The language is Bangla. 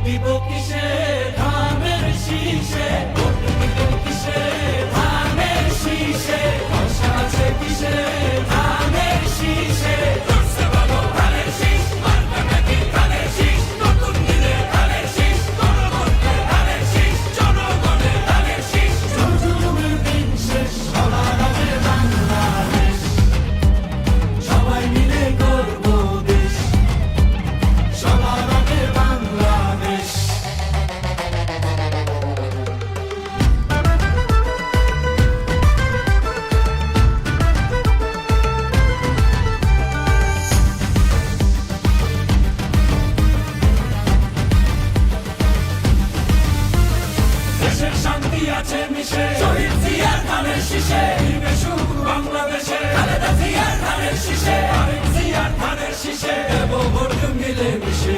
দিব কিসে ধানের শীষে, ভোট দিব কিসে ধানের শীষে, আশা আছে কিসে ধানের শীষে। জোরসে বলো ধানের শীষ, মার্কা নাকি ধানের শীষ, নতুন দিনে ধানের শীষ, গণতন্ত্রের ধানের শীষ, জনগণের ধানের শীষ। জুলুমের দিন শেষ, সবার আগে বাংলাদেশ, সবাই মিলে গর্ব দেশ, সবার আগে বাংলাদেশ। দেশের শান্তি আছে মিশে, শহীদ জিয়ার ধানের শীষে, দিবে সুখ বাংলাদেশে, খালেদা জিয়ার ধানের শীষে, আরেক জিয়ার ধানের শীষে, দেব ভোট মিলে মিশে।